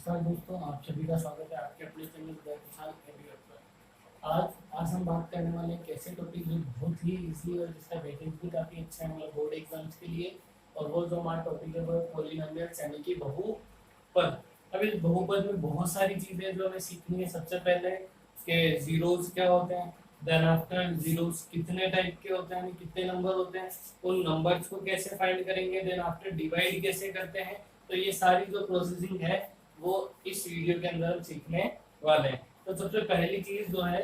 नमस्कार दोस्तों, आप सभी का स्वागत है आपके अपने चैनल उदय प्रसाद एडुकेट पर। आज हम बात करने वाले एक ऐसे टॉपिक जो बहुत ही इजी और जिसका वेटेज भी काफ़ी अच्छा है मतलब बोर्ड एग्जाम्स के लिए। और वो जो हमारा टॉपिक है वो पॉलिनोमियल्स यानी कि बहुपद। अब इस बहुपद में बहुत सारी चीज़ें जो हमें सीखनी है। सबसे पहले कि जीरोस क्या होते हैं, देन आफ्टर जीरोस कितने टाइप के होते हैं यानी कितने नंबर होते हैं, उन नंबर्स को कैसे फाइंड करेंगे, देन आफ्टर डिवाइड कैसे करते हैं। तो ये सारी जो प्रोसेसिंग है वो इस वीडियो के अंदर हम सीखने वाले हैं। तो सबसे पहली चीज जो है,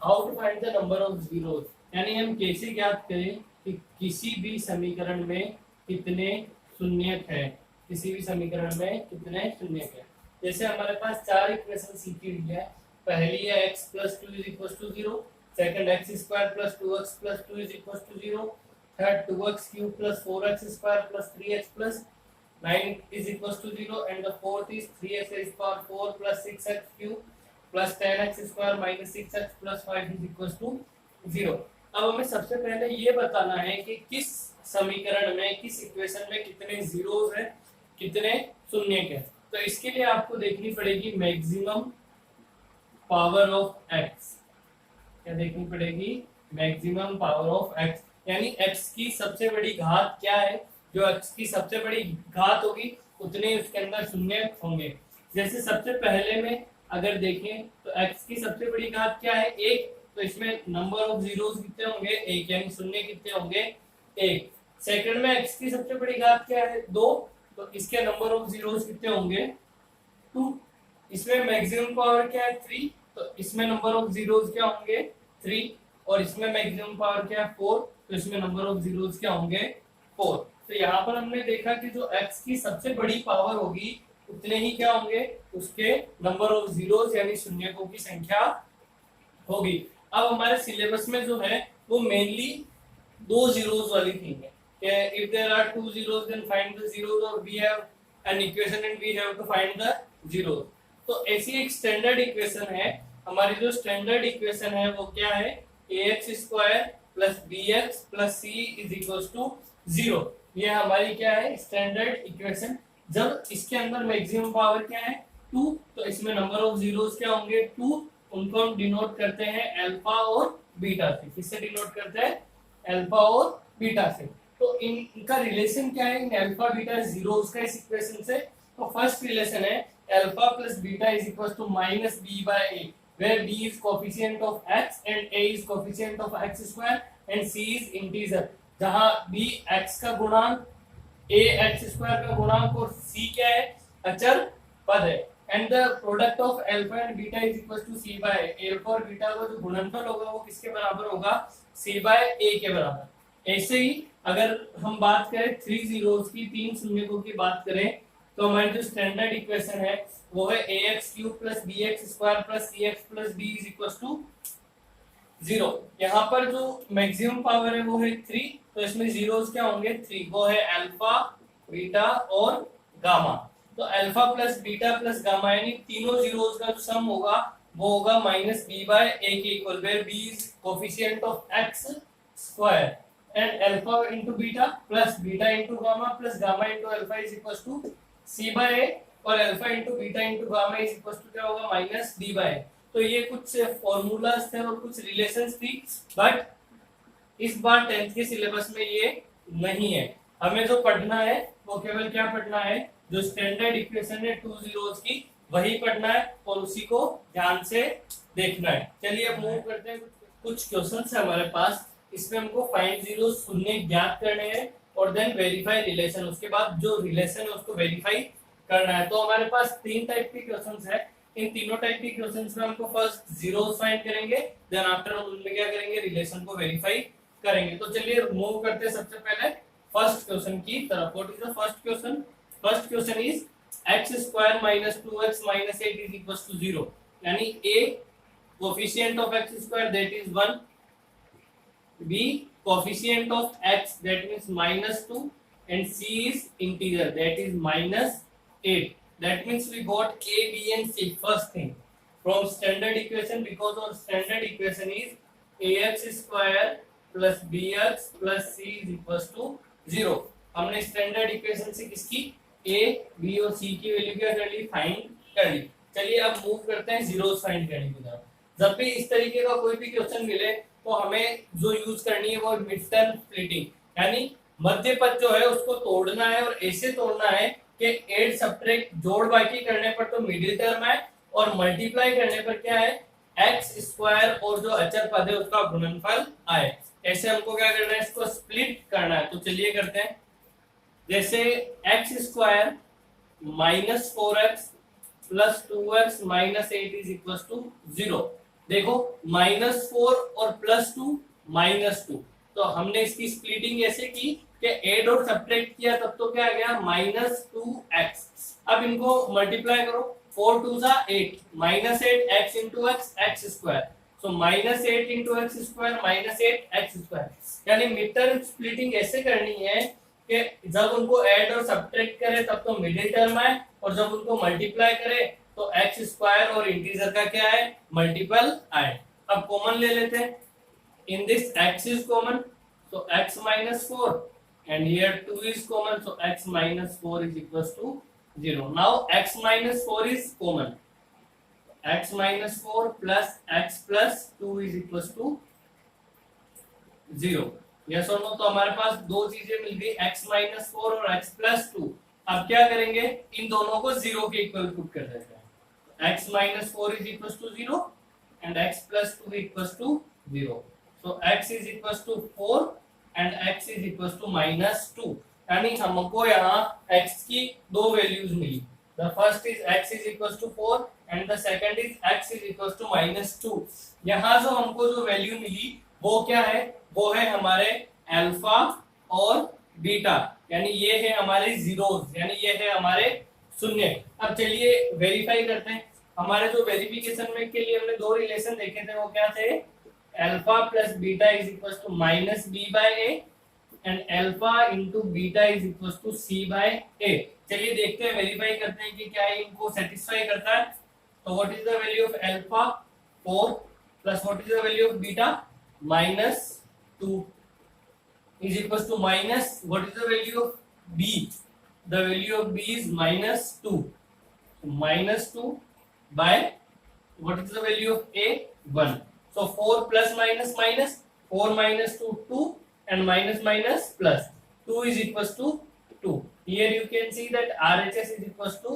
how to find the number of zeros, यानी हम कैसे ज्ञात करें कि किसी भी समीकरण में कितने शून्यक है, किसी भी समीकरण में कितने शून्यक है। जैसे हमारे पास चार इक्वेशन सीखी हुई है। पहली है x plus two is equal to zero, second x square plus two x plus two is equal to zero, third two x cube plus four x square plus three x plus 9 is equals to 0 and the fourth is 3x raised to power 4 plus 6x cube plus 10x square minus 6x plus 5 is equals to 0। अब हमें सबसे पहले ये बताना है कि किस समीकरण में, किस इक्वेशन में कितने जीरोस हैं, कितने शून्यक हैं। तो इसके लिए आपको देखनी पड़ेगी मैक्सिमम पावर ऑफ x। क्या देखनी पड़ेगी? मैक्सिमम पावर ऑफ x, यानी x की सबसे बड़ी घात क्या है। जो x की सबसे बड़ी घात होगी उतने उसके अंदर शून्य होंगे। जैसे सबसे पहले में अगर देखें तो x की सबसे बड़ी घात क्या है? एक। तो इसमें नंबर ऑफ जीरोस कितने होंगे? एक, यानी शून्य कितने होंगे? एक। सेकंड में x की सबसे बड़ी घात क्या है? दो। तो इसके नंबर ऑफ जीरोस कितने होंगे? टू। इसमें मैक्सिमम पावर क्या है? थ्री। तो इसमें नंबर ऑफ जीरोस क्या होंगे? थ्री। और इसमें मैक्सिमम पावर क्या है? फोर। तो इसमें नंबर ऑफ जीरोस क्या होंगे? फोर। तो यहाँ पर हमने देखा कि जो x की सबसे बड़ी पावर होगी उतने ही क्या होंगे? उसके नंबर ऑफ जीरोस यानी शून्यकों की संख्या होगी। अब हमारे सिलेबस में जो है वो मेनली दो जीरोस वाली थीम है। If there are two zeros then find the zeros, और we have an equation and we have to find the zeros. तो ऐसी एक स्टैंडर्ड इक्वेशन है। हमारी जो स्टैंडर्ड इक्वेशन है वो क्या है? ax square plus bx plus c is equal to 0। ये हमारी क्या है? Standard equation. जब इसके अंदर मैक्सिमम पावर क्या है? 2। तो इसमें नंबर ऑफ जीरोस क्या होंगे? 2। उनको हम डिनोट करते हैं अल्फा और बीटा से। किससे डिनोट करते हैं? अल्फा और बीटा से। तो इनका रिलेशन क्या है? इन अल्फा बीटा जीरोस का इस इक्वेशन से। तो फर्स्ट रिलेशन है alpha plus beta is equal to minus B by A, where b is coefficient of x and a is coefficient of x square and c is integer। जहां b x का गुणांक, a x square का गुणांक और c क्या है? अचर पद है। And the product of alpha and beta is equal to c by alpha और बीटा का जो गुणनफल होगा वो किसके बराबर होगा? c बाय a के बराबर। ऐसे ही अगर हम बात करें थ्री जीरोस की, तीन शून्यकों की बात करें, तो हमारी जो स्टैंडर्ड इक्वेशन है वो है ax cube plus bx square plus cx plus d is equal to 0। यहाँ पर जो मैक्सिमम पावर है वो है 3। तो इसमें जीरोस क्या होंगे? 3। वो है अल्फा, बीटा और गामा। तो alpha plus beta plus gamma यानी तीनों जीरोस का जो सम होगा वो होगा माइनस बी बाय ए के equal, where b is coefficient of x square and alpha into beta plus beta into gamma plus gamma into alpha is equal to c by a, और alpha into beta into gamma is equal to क्या होगा? Minus d by. तो ये कुछ formulas थे और कुछ relations थी, बट इस बार 10th के सिलेबस में ये नहीं है। हमें जो पढ़ना है वो केवल क्या पढ़ना है? जो स्टैंडर्ड इक्वेशन है टू जीरोस की वही पढ़ना है और उसी को ध्यान से देखना है। चलिए अब मूव करते हैं। कुछ क्वेश्चंस है हमारे पास, इसमें हमको फाइंड जीरोस शून्य ज्ञात करने हैं और देन वेरीफाई रिलेशन। उसके बाद जो रिलेशन है उसको वेरीफाई करना है। तो हमारे पास तीन टाइप के क्वेश्चंस है। इन तीनों टाइप के क्वेश्चंस में हमको फर्स्ट जीरोस फाइंड करेंगे, देन आफ्टर हम उनमें क्या करेंगे? रिलेशन को वेरीफाई करेंगे। तो चलिए मूव करते हैं सबसे पहले फर्स्ट क्वेश्चन की तरफ। What is the first question? First question is x square minus 2x minus 8 is equal to 0, यानी a coefficient of x square that is 1, b coefficient of x that means minus 2 and c is integer that is minus 8। That means we got a, b and c first thing from standard equation, because our standard equation is ax square plus bx plus c is equals to 0। हमने standard equation से किसकी? a, b और c की वैल्यू क्या कर ली? Find कर ली। चलिए अब मूव करते हैं जीरोस फाइंड करने की तरफ। जब भी इस तरीके का कोई भी क्वेश्चन मिले तो हमें जो यूज करनी है वो मिड टर्म स्प्लिटिंग, यानी मध्य पद जो है उसको तोड़ना है और ऐसे तोड़ना है कि एड सब्ट्रैक्ट जोड़ बाकी करने पर तो मिडिल टर्म है और मल्टीप्लाई करने पर क्या है एक्स स्क्वायर और जो अचर पद है उसका गुणनफल आए। ऐसे हमको क्या करना है, इसको स्प्लिट करना है। तो चलिए करते हैं। जैसे x square minus 4x plus 2x minus 8 is equal to 0। देखो -4 और +2 -2, तो हमने इसकी स्प्लिटिंग ऐसे की कि ऐड और सब्ट्रैक्ट किया तब तो क्या आ गया -2x। अब इनको मल्टीप्लाई करो, 4 2 जा 8 -8 x into x x square, so -8 into x square -8 x square. यानी मिड टर्म स्प्लिटिंग ऐसे करनी है कि जब उनको ऐड और सब्ट्रैक्ट करे तब तो मिडिल टर्म आए और जब उनको मल्टीप्लाई करे तो x स्क्वायर और इंटीजर का क्या है मल्टीपल आए। अब कॉमन ले लेते हैं। In this x is common, so x minus 4 and here 2 is common, so x minus 4 is equals to 0. Now x minus 4 is common, x minus 4 plus x plus 2 is equals to 0. Yes और no, तो हमारे पास दो चीजें मिल गई x minus 4 और x plus 2। अब क्या करेंगे, इन दोनों को 0 के इक्वल पुट कर देते हैं। x minus 4 is equals to 0 and x plus 2 equals to 0. So x is equals to 4 and x is equals to -2। यानी हमको यहाँ x की दो वैल्यूज मिली। The first is x is equals to 4 and the second is x is equals to -2। यहाँ जो हमको जो वैल्यू मिली वो क्या है, वो है हमारे अल्फा और बीटा, यानी ये है हमारे जीरोस, यानी ये है हमारे शून्य। अब चलिए वेरीफाई करते हैं। हमारे जो वेरिफिकेशन में के लिए हमने दो रिलेशन देखे थे वो क्या थे, alpha plus beta is equal to -b/a and alpha into beta is equal to c/a। चलिए देखते हैं, वेरीफाई करते हैं कि क्या इनको सेटिस्फाई करता है। तो what is the value of alpha 4 plus what is the value of beta -2 is equals to minus what is the value of b, the value of b is -2, so -2 by what is the value of a 1, so 4 plus minus minus 4 minus 2 2 and minus minus plus 2 is equals to 2। here you can see that RHS is equals to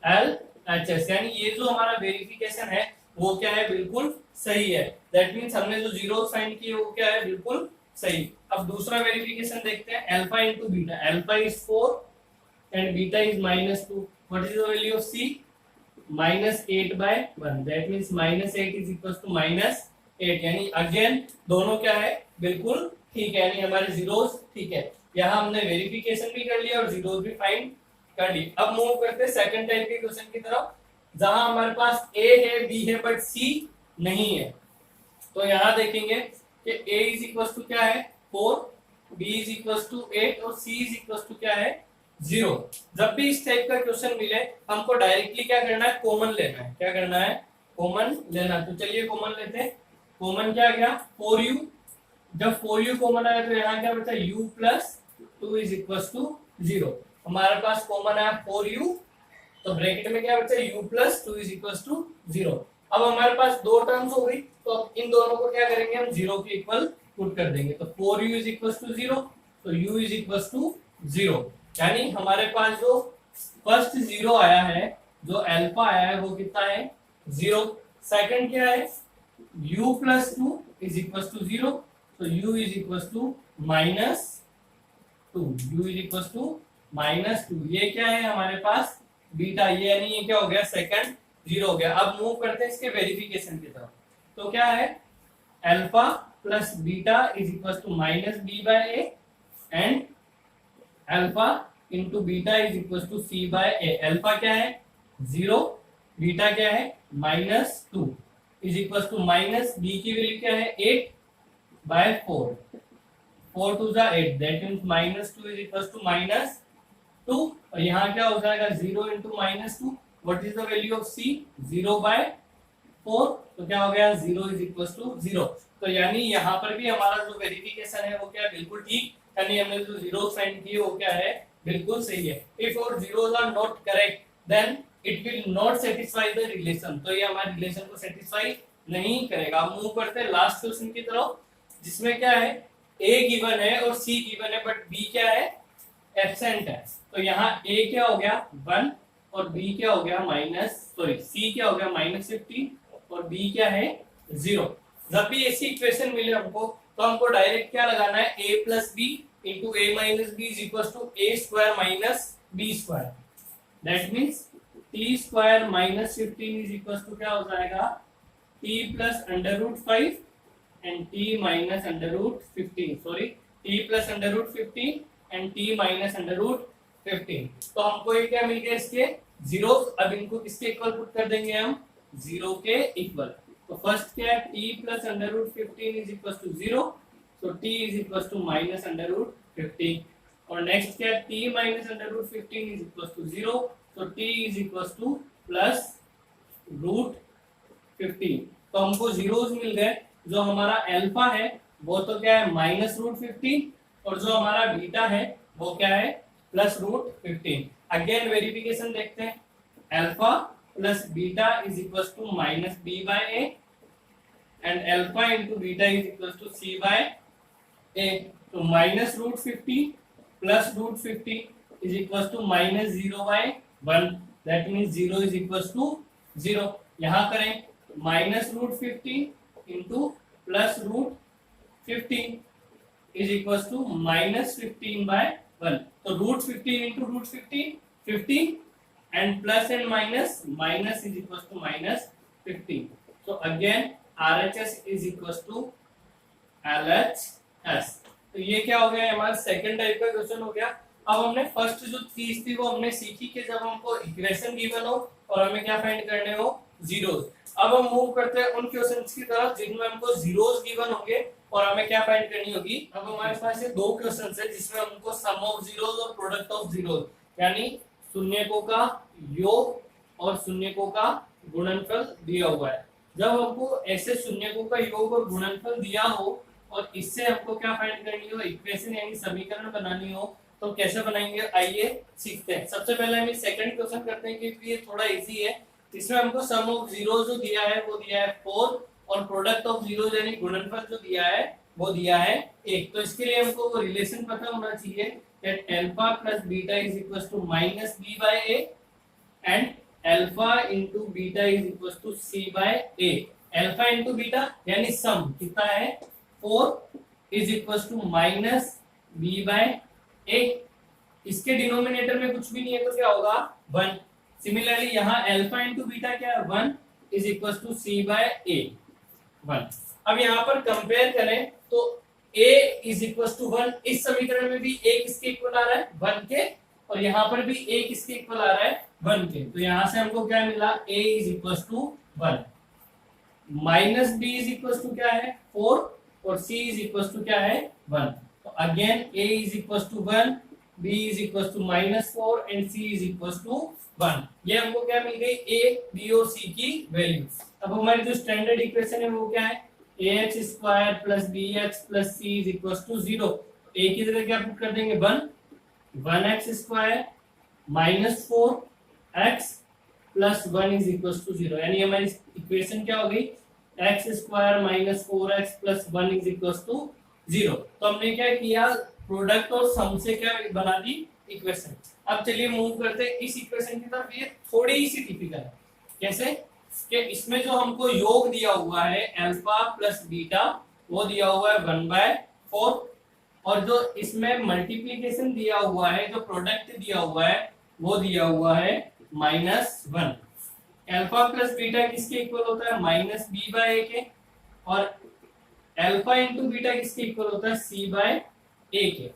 LHS, यानी ये जो हमारा verification है वो क्या है, बिल्कुल सही है। दैट मींस हमने जो जीरो फाइंड किए वो क्या है, बिल्कुल सही। अब दूसरा वेरिफिकेशन देखते हैं, alpha into beta, alpha is 4 and beta is -2, what is the value of c, -8/1, that means -8 is equals to -8, यानी अगेन दोनों क्या है, बिल्कुल ठीक है, यानी हमारे जीरोस ठीक है। यहाँ हमने वेरिफिकेशन भी कर लिया और जीरोस भी फाइंड कर ली। अब मूव करते हैं सेकंड टाइप के क्वेश्चन की तरफ, जहां हमारे पास a है b है बट c नहीं है। तो यहाँ देखेंगे कि a इज इक्वल टू क्या है 4, b इज इक्वल टू 8 और c इज इक्वल टू क्या है 0। जब भी इस टाइप का क्वेश्चन मिले हमको डायरेक्टली क्या करना है, कॉमन लेना है। क्या करना है, कॉमन लेना। तो चलिए कॉमन लेते हैं। कॉमन क्या गया 4u, जब 4u कॉमन आया तो यहाँ क्या बचा u plus 2 is equal to 0। हमारे पास कॉमन आया 4u, तो ब्रैकेट में क्या बचा u plus 2 is equal to 0। अब हमारे पास दो टर्म्स हो गई, तो अब इन दोनों को क्या करेंगे, हम 0 के इक्वल पुट कर देंगे। तो 4u इज इक्वल टू 0, तो u इज इक्वल टू 0, यानी हमारे पास जो फर्स्ट 0 आया है, जो अल्फा आया है वो कितना है 0। सेकंड क्या है u plus 2 is equal to 0, तो u is equal to -2, u is equal to -2। ये क्या है हमारे पास बीटा, ये यानी ये क्या हो गया सेकंड 0 हो गया। अब मूव करते हैं इसके वेरिफिकेशन की तरफ। तो क्या है alpha plus beta is equal to -b/a and alpha into beta is equal to c/a। Alpha क्या है 0, बीटा क्या है -2 इज इक्वल टू b की वैल्यू क्या है 8/4, 4 2 जा 8, that means -2 is equal to -2, और यहाँ क्या हो जाएगा 0 into -2, what is the value of c 0/4, तो क्या हो गया 0 इज इक्वल टू 0। तो यानी यहाँ पर भी हमारा जो वेरिफिकेशन है वो क्या बिल्कुल ठीक, यानी हमने जो जीरो फाइंड किए वो क्या है बिल्कुल सही है। इफ और zeros are not correct then it will not satisfy the relation, तो ये हमारे रिलेशन को सेटिस्फाई नहीं करेगा। अब मूव करते हैं लास्ट क्वेश्चन की तरफ, जिसमें क्या है, ए गिवन है और सी गिवन है, बट बी क्या है, एब्सेंट है। तो यहाँ ए क्या हो गया 1 और बी क्या हो गया सी क्या हो गया -50 और बी क्या है 0। जब भी ऐसी इक्वेशन मिले हमको, तो हमको डायरेक्ट क्या लगाना है, a plus B into A minus B is equal to A square minus B square. That means T square minus 15 is equal to क्या हो जाएगा, t plus √5 and t minus √15, sorry t plus √15 and t minus √15। तो हमको ये क्या मिल गया, इसके zero. अब इनको किसके इक्वल पुट कर देंगे हम, 0 के इक्वल। तो फर्स्ट क्या है, t plus √15 is equal to 0, so t is equal to minus √15। और नेक्स्ट क्या है, t minus √15 is equal to 0, so t is equal to plus √15। तो हमको जीरोस मिल गए। जो हमारा अल्फा है वो तो क्या है -√15 और जो हमारा बीटा है वो क्या है +√15। अगेन वेरिफिकेशन देखते हैं, alpha plus beta is equal to -b/a and alpha into beta is equal to c/a। तो -√15 plus √15 is equal to -0/1, that means 0 is equal to 0। यहाँ करें -√15 into plus √15 is equal to -15/1। तो √15 into √15 50 and plus and minus is equal to -15। तो again RHS is equal to LHS। तो ये क्या हो गया, हमारा सेकंड टाइप का क्वेश्चन हो गया। अब हमने फर्स्ट जो चीज थी वो हमने सीखी कि जब हमको इक्वेशन गिवन हो और हमें क्या फाइंड करने हो, जीरोस। अब हम मूव करते हैं उन क्वेश्चंस की तरफ जिनमें हमको जीरोस गिवन होंगे और हमें क्या फाइंड करनी होगी। अब हमारे पास ये दो क्वेश्चंस है जिसमें हमको सम ऑफ जीरोस और प्रोडक्ट ऑफ जीरोस, यानी शून्यकों का योग और शून्यकों का गुणनफल दिया हुआ है। जब हमको ऐसे शून्यकों का योग और गुणनफल दिया हो और इससे हमको क्या फाइंड करनी हो, इक्वेशन यानी समीकरण बनानी हो, तो कैसे बनाएंगे, आइए सीखते हैं। सबसे पहले हम सेकंड क्वेश्चन करते हैं क्योंकि ये थोड़ा इजी है। इसमें हमको सम ऑफ जीरोस जो दिया है वो दिया है 4 और प्रोडक्ट ऑफ जीरोस यानी गुणनफल जो दिया है वो दिया है 1। तो इसके लिए हमको वो रिलेशन पता होना चाहिए that alpha plus beta is equals to -b/a and alpha into beta is equals to c/a। alpha into beta यानी सम कितना है 4 is equals to -b/a। इसके डिनोमिनेटर में कुछ भी नहीं है तो क्या होगा 1। सिमिलरली यहाँ अल्फा इंटू बीटा क्या है 1 is equals to c/a 1। अब यहाँ पर कंपेयर करें तो a is equals to 1, इस समीकरण में भी a किसके इक्वल आ रहा है 1 के, और यहाँ पर भी a किसके इक्वल आ रहा है 1 के। तो यहाँ से हमको क्या मिला, a is equals to 1, minus b is equals to क्या है 4 और c is equals to क्या है 1। तो again a is equals to 1, b is equals to -4 and c is equals to 1। ये हमको क्या मिल गई, a, b और c की वैल्यू। अब हमारी जो स्टैंडर्ड इक्वेशन है वो क्या है, ax square plus bx plus c is equal to 0। a की जगह क्या पुट कर देंगे 1x square minus 4x plus 1 is equal to 0, यानी हमारी इक्वेशन क्या हो गई, x square minus 4x plus 1 is equal to 0। तो हमने क्या किया, प्रोडक्ट और सम से क्या बना दी इक्वेशन। अब चलिए मूव करते हैं इस इक्वेशन की तरफ। ये थोड़ी सी टिपिकल है, कैसे कि इसमें जो हमको योग दिया हुआ है अल्फा प्लस बीटा वो दिया हुआ है 1/4, और जो इसमें मल्टीप्लिकेशन दिया हुआ है, जो प्रोडक्ट दिया हुआ है वो दिया हुआ है -1। अल्फा प्लस बीटा किसके इक्वल होता है -b/a के, और अल्फा इंटू बीटा किसके इक्वल होता है c/a के।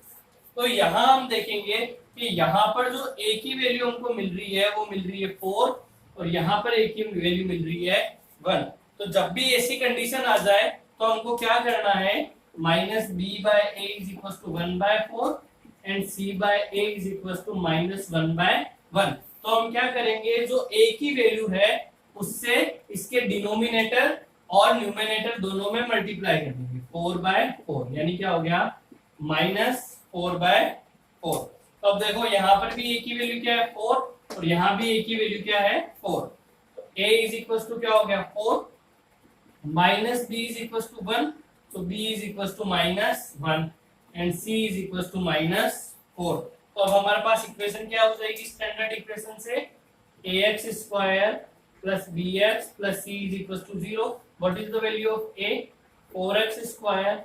तो यहाँ हम देखेंगे कि यहाँ पर जो a की वैल्यू हमको मिल रही है वो मिल रही है 4 और यहाँ पर a की वैल्यू मिल रही है 1। तो जब भी ऐसी कंडीशन आ जाए तो हमको क्या करना है, -b/a is equals to 1/4 and c/a is equals to -1/1। तो हम क्या करेंगे, जो a की वैल्यू है उससे इसके डिनोमिनेटर और न्यूमरेटर दोनों में मल्टीप्लाई कर देंगे 4/4, यानी क्या हो गया -4/4। तो अब देखो यहाँ पर भी a की वैल्यू क्या है 4 और यहाँ भी a की वैल्यू क्या है 4। तो a इज इक्वल टू क्या हो गया 4 minus b is equal to 1, तो b is equal to -1 and c is equal to -4। तो अब हमारे पास इक्वेशन क्या हो जाएगी स्टैंडर्ड इक्वेशन से ax square plus bx plus c is equal to 0। What is the value of a 4x square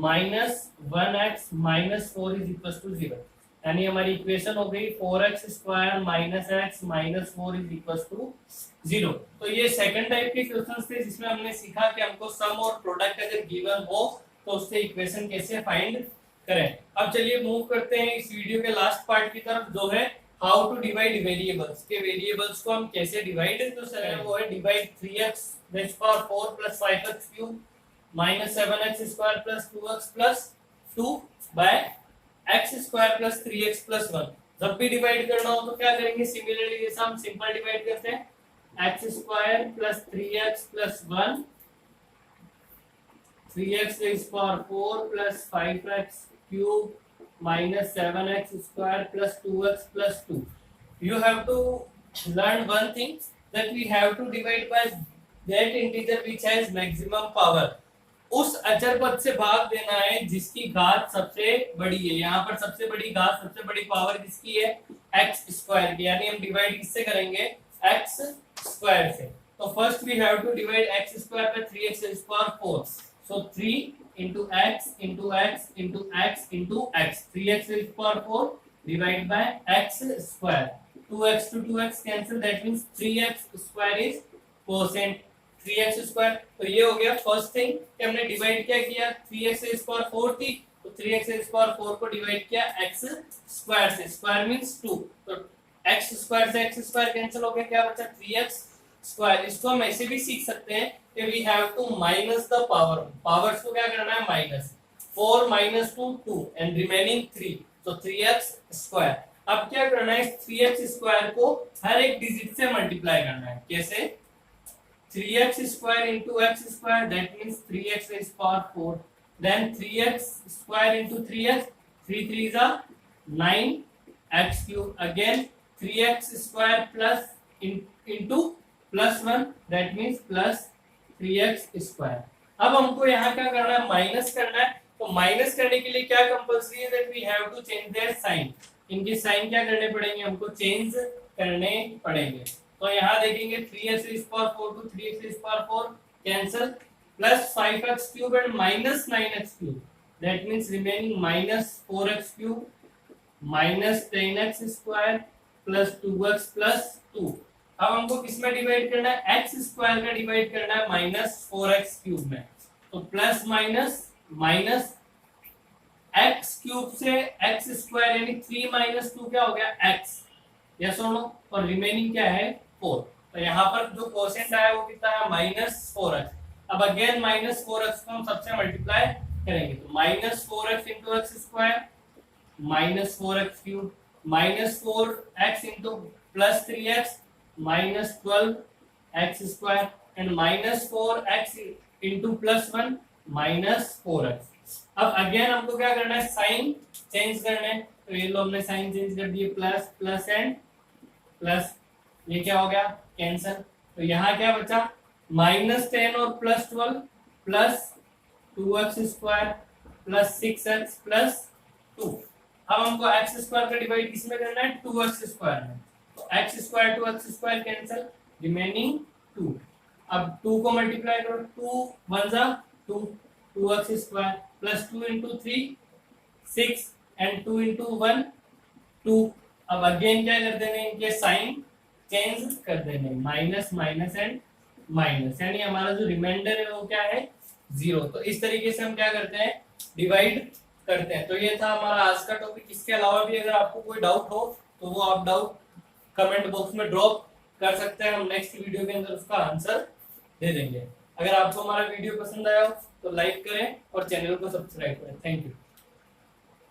minus 1x minus 4 is equal to 0। यानी हमारी इक्वेशन हो गई 4x square minus x minus 4 is equal to 0। तो ये second type के questions थे जिसमें हमने सीखा कि हमको सम और प्रोडक्ट अगर गिवन हो तो उससे इक्वेशन कैसे फाइंड करें। अब चलिए मूव करते हैं इस वीडियो के लास्ट पार्ट की तरफ, जो है हाउ टू डिवाइड वेरिएबल्स के वेरिएबल्स को हम कैसे डिवाइड करें। वो है divide 3x raise power 4 plus 5x cube minus 7x square plus 2x plus 2 by x square plus 3x plus 1। जब भी डिवाइड करना हो तो क्या करेंगे, सिमिलरली जैसा हम सिंपल डिवाइड करते हैं x square plus 3x plus 1 3x raise power 4 plus 5x cube minus 7x square plus 2x plus 2. You have to learn one thing, that we have to divide by that integer which has maximum power. उस अचर पद से भाग देना है जिसकी घात सबसे बड़ी है। यहाँ पर सबसे बड़ी घात सबसे बड़ी पावर किसकी है x स्क्वायर की, यानी हम डिवाइड किससे करेंगे x स्क्वायर से। तो first we have to divide x square by 3x raise power 4। So 3 into x into x into x into x 3x raised to power 4 divided by x square 2x to 2x cancel, that means 3x square is quotient 3x square। तो ये हो गया first thing कि हमने divide क्या किया 3x raised to power 4 थी तो 3x raised to power 4 को डिवाइड किया x स्क्वायर से, स्क्वायर मींस 2, तो x स्क्वायर से x स्क्वायर कैंसिल हो गया, क्या बचा 3x स्क्वायर। इसको हम ऐसे भी सीख सकते हैं कि we have to minus the power, powers को क्या करना है माइनस 4 माइनस 2 2 एंड रिमेनिंग 3, तो 3x स्क्वायर। अब क्या करना है 3x स्क्वायर को हर एक डिजिट से मल्टीप्लाई करना है। कैसे 3x square into x square, that means 3x raise power 4, then 3x square into 3x 3 3 is 9x cube, again 3x square plus into plus 1, that means plus 3x square. अब हमको यहाँ क्या करना है माइनस करना है। तो माइनस करने के लिए क्या कंपल्सरी है, that we have to change their sign. इनके साइन क्या करने पड़ेंगे, हमको चेंज करने पड़ेंगे। तो यहाँ देखेंगे 3x raise power 4 to 3x raise power 4 cancel, plus 5x cube and minus 9x cube, that means remaining minus 4x cube minus 10x square plus 2x plus 2। अब हमको किसमें डिवाइड करना है x स्क्वायर का डिवाइड करना है minus 4x cube में। तो plus minus minus x cube से x स्क्वायर यानी 3 माइनस 2 क्या हो गया x, यस और नो, और रिमेनिंग क्या है 4। तो यहाँ पर जो कोशेंट आया वो कितना है माइनस 4x। अब अगेन माइनस 4x को हम सबसे मल्टीप्लाई करेंगे, तो minus 4x into x square minus 4x cube minus 4x into plus 3x minus 12x square and minus 4x into plus 1 minus 4x। अब अगेन हमको क्या करना है साइन चेंज करना है। तो ये लो हमने साइन चेंज कर दिए, प्लस प्लस एंड प्लस, ये क्या हो गया कैंसिल। तो यहाँ क्या बचा माइनस 10 और plus 12 plus 2x square plus 6x plus 2। अब हमको x स्क्वायर का डिवाइड किसमें करना है 2x स्क्वायर में। तो x square to x square cancel, remaining 2। अब 2 को मल्टीप्लाई करो, 2 1 जा 2 2x square plus 2 into 3 6 and 2 into 1 2। अब अगेन क्या कर देने इनके साइन चेंज कर देने, माइनस माइनस एंड माइनस, यानी हमारा जो रिमाइंडर है वो क्या है 0। तो इस तरीके से हम क्या करते हैं डिवाइड करते हैं। तो ये था हमारा आज का टॉपिक। इसके अलावा भी अगर आपको कोई डाउट हो तो वो आप डाउट कमेंट बॉक्स में ड्रॉप कर सकते हैं, हम नेक्स्ट वीडियो के अंदर उसका आंसर दे देंगे। अगर आपको हमारा वीडियो पसंद आया हो तो लाइक करें और चैनल को सब्सक्राइब करें। Thank you.